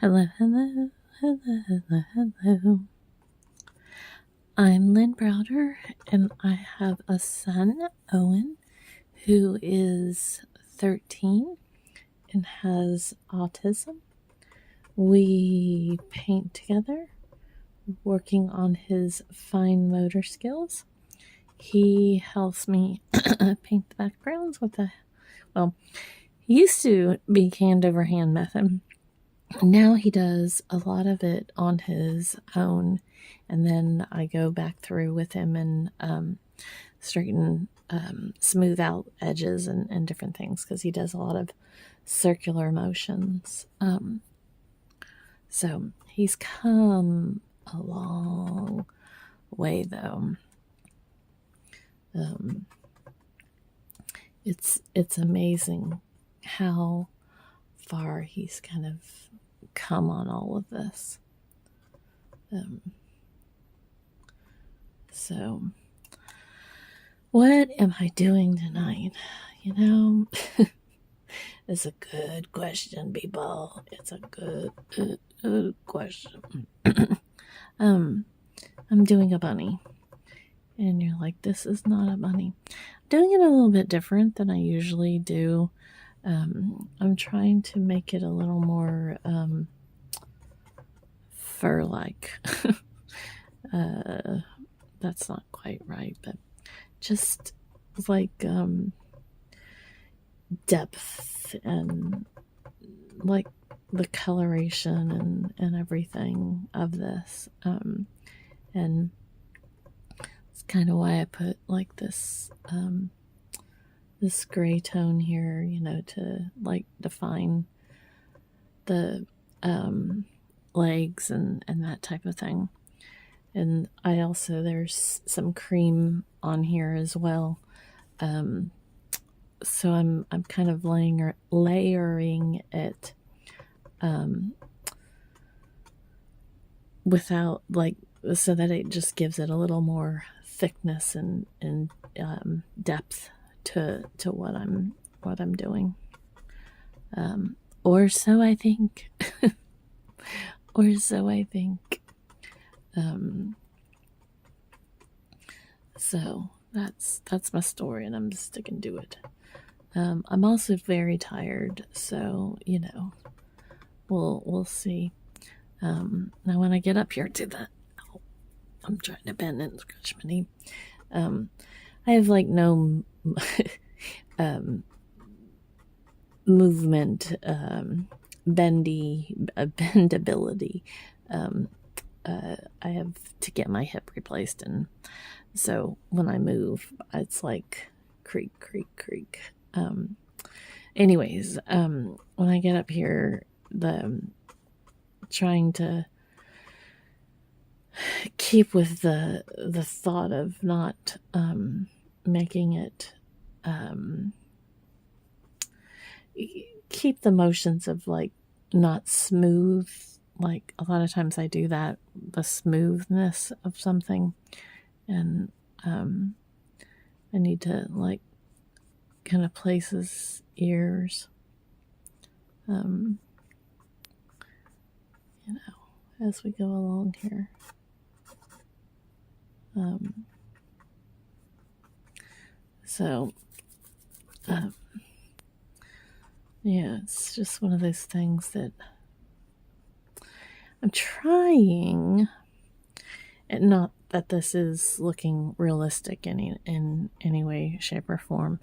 Hello, hello, hello, hello, hello. I'm Lynn Browder, and I have a son, Owen, who is 13 and has autism. We paint together, working on his fine motor skills. He helps me paint the backgrounds with he used to be hand over hand method. Now he does a lot of it on his own, and then I go back through with him and straighten, smooth out edges and different things, because he does a lot of circular motions. So he's come a long way, though. It's amazing how far he's kind of come on all of this. So what am I doing tonight? It's a good question, people. It's a good question. I'm doing a bunny. And you're like, this is not a bunny. I'm doing it a little bit different than I usually do. I'm trying to make it a little more fur-like. That's not quite right, but just like depth and like the coloration and everything of this. And it's kind of why I put like this this gray tone here, to like define the legs and that type of thing. And I also, there's some cream on here as well. So I'm kind of layering it without so that it just gives it a little more thickness and depth to what I'm doing. Or so I think. Or so I think. So that's my story, and I'm sticking to it. I'm also very tired, so we'll see. Now when I get up here to that, I'm trying to bend and scratch my knee. I have no movement, bendability. I have to get my hip replaced, and so when I move, it's like creak, creak, creak. Anyways, when I get up here, trying to keep with the thought of not making it keep the motions of not smooth. A lot of times I do that, the smoothness of something, and I need to kind of place his ears, as we go along here. Yeah, it's just one of those things that I'm trying, and not that this is looking realistic in any way, shape, or form,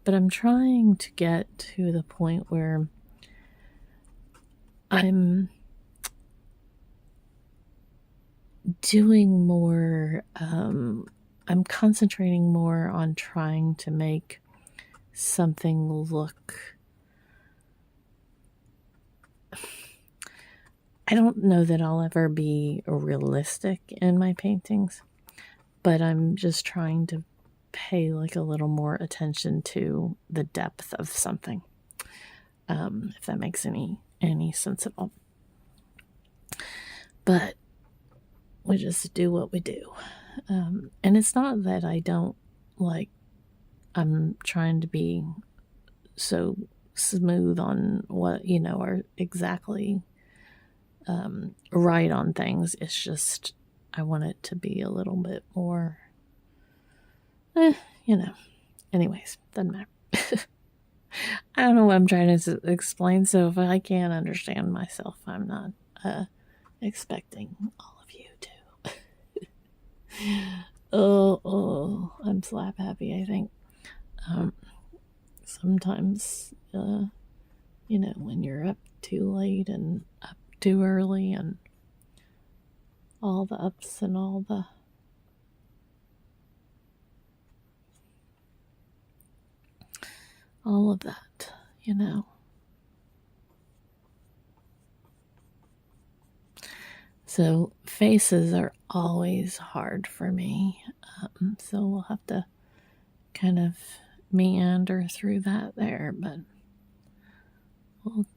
but I'm trying to get to the point where I'm doing more, I'm concentrating more on trying to make something look, I don't know that I'll ever be realistic in my paintings, but I'm just trying to pay a little more attention to the depth of something, if that makes any sense at all. But we just do what we do. And it's not that I don't I'm trying to be so smooth on what, or exactly right on things. It's just I want it to be a little bit more, you know. Anyways, doesn't matter. I don't know what I'm trying to explain. So if I can't understand myself, I'm not expecting all of you to. I'm slap happy. I think sometimes, when you're up too late and up too early, and all the ups and all of that, So faces are always hard for me. So we'll have to kind of meander through that there, but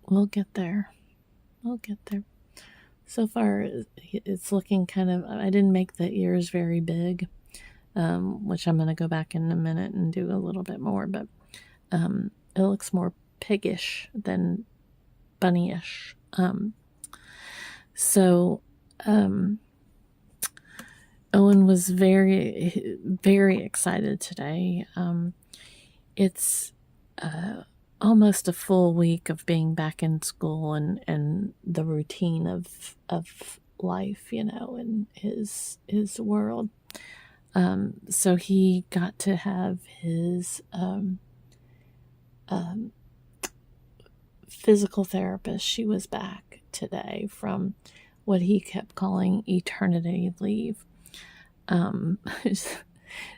we'll get there. We'll get there. So far, it's looking kind of. I didn't make the ears very big, which I'm going to go back in a minute and do a little bit more, but it looks more piggish than bunnyish. So Owen was very, very excited today. It's almost a full week of being back in school and the routine of life, in his world. So he got to have his physical therapist. She was back today from what he kept calling eternity leave.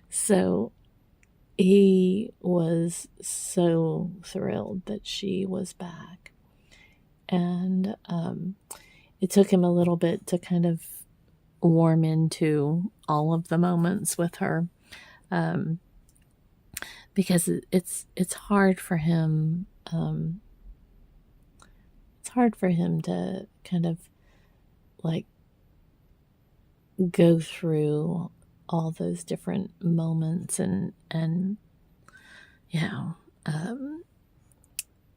So he was so thrilled that she was back. And it took him a little bit to kind of warm into all of the moments with her, because it's hard for him. It's hard for him to kind of like go through all those different moments and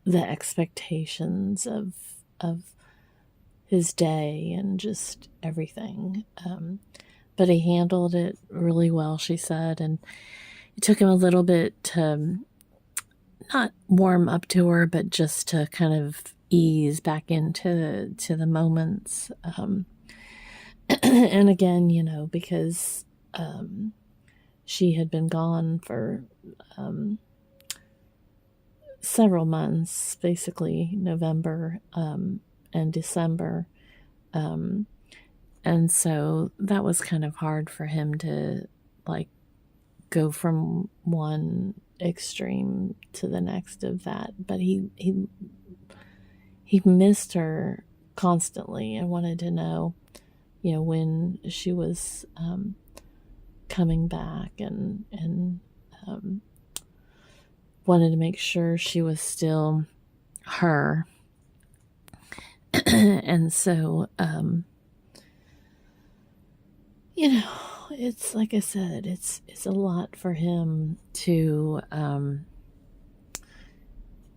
the expectations of his day and just everything. But he handled it really well, she said, and it took him a little bit to not warm up to her, but just to kind of ease back into the moments. And again, because she had been gone for several months, basically November and December. And so that was kind of hard for him to like go from one extreme to the next of that. But he missed her constantly and wanted to know, when she was coming back, and wanted to make sure she was still her. And so, it's like I said, it's a lot for him to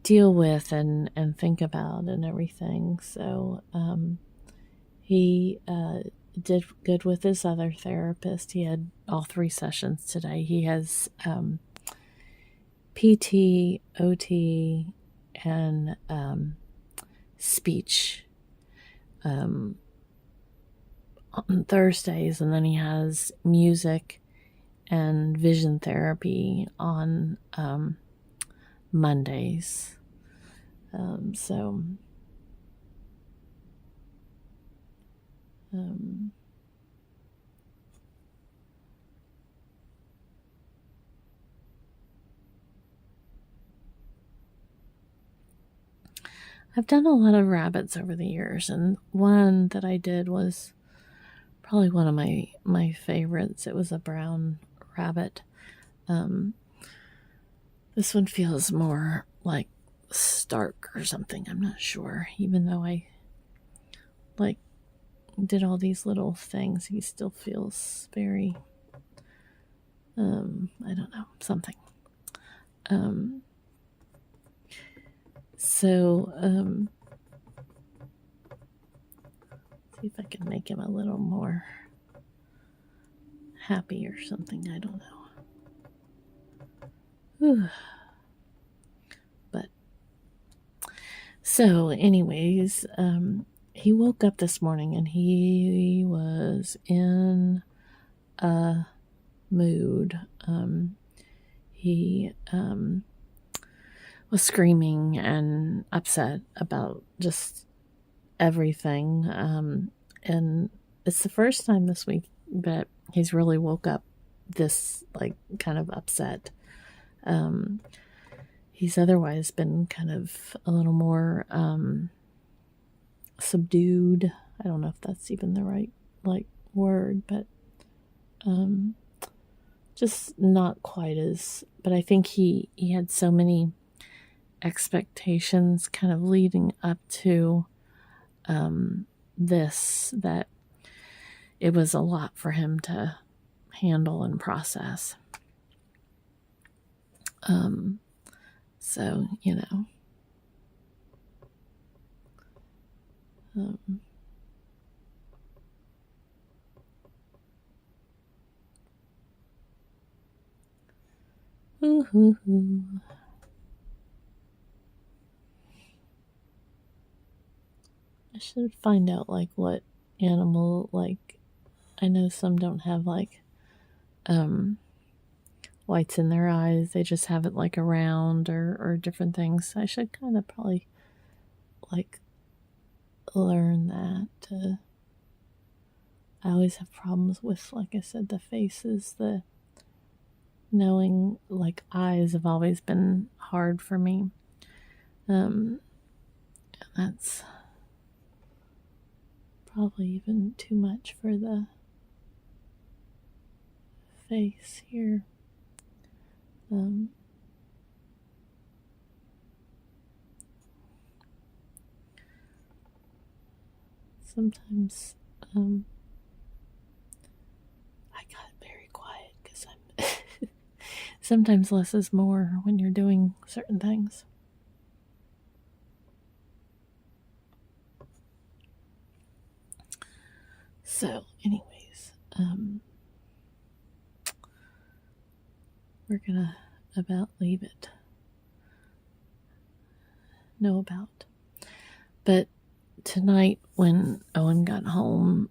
deal with and think about and everything. So he did good with his other therapist. He had all 3 sessions today. He has PT, OT, and speech on Thursdays, and then he has music and vision therapy on Mondays. I've done a lot of rabbits over the years, and one that I did was probably one of my favorites. It was a brown rabbit. This one feels more like stark or something. I'm not sure. Even though I did all these little things, he still feels very I don't know, something. See if I can make him a little more happy or something. I don't know. Whew. But so, anyways, he woke up this morning and he was in a mood. He was screaming and upset about just everything. And it's the first time this week that he's really woke up this, like, kind of upset. He's otherwise been kind of a little more subdued. I don't know if that's even the right, like, word, but just not quite as, but I think he had so many expectations kind of leading up to this that it was a lot for him to handle and process. So, you know, I should find out, like, what animal, like, I know some don't have, like, whites in their eyes. They just have it, like, around or different things. I should kind of probably, like, learn that. I always have problems with, like I said, the faces, the knowing, like, eyes have always been hard for me. That's probably even too much for the face here. Sometimes I got very quiet because I'm sometimes less is more when you're doing certain things. So, anyways, we're gonna about leave it. Know about. But tonight when Owen got home,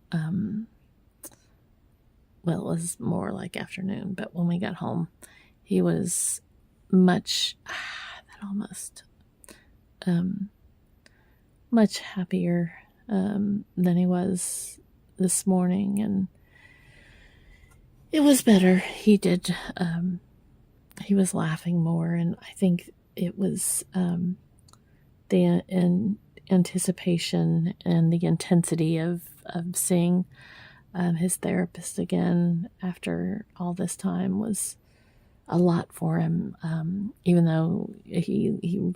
well, it was more like afternoon, but when we got home, he was much much happier than he was this morning, and it was better. He was laughing more, and I think it was the anticipation and the intensity of seeing his therapist again after all this time was a lot for him, even though he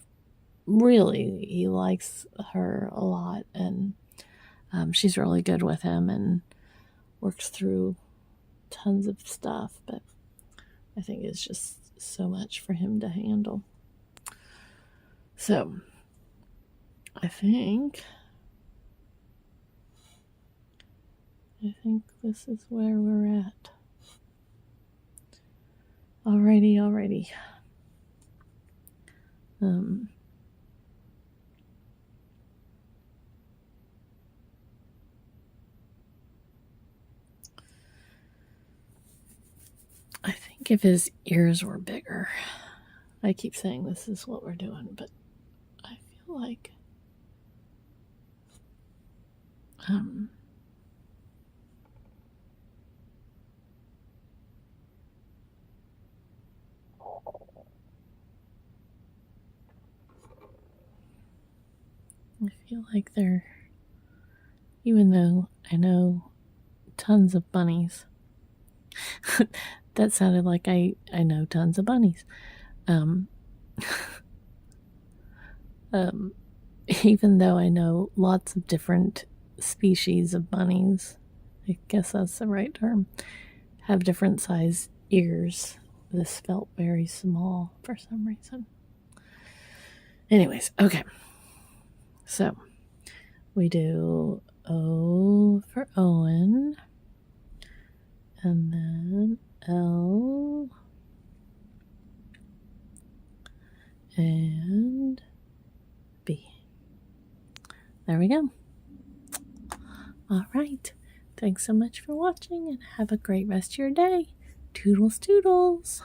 really likes her a lot, and she's really good with him and works through tons of stuff, but I think it's just so much for him to handle. So I think this is where we're at. Alrighty. I think if his ears were bigger, I keep saying this is what we're doing, but I feel like they're, even though I know tons of bunnies, that sounded like I know tons of bunnies. Even though I know lots of different species of bunnies, I guess that's the right term, have different size ears. This felt very small for some reason. Anyways, okay. So we do O for Owen, and then L and B. There we go. All right. Thanks so much for watching and have a great rest of your day. Toodles, toodles.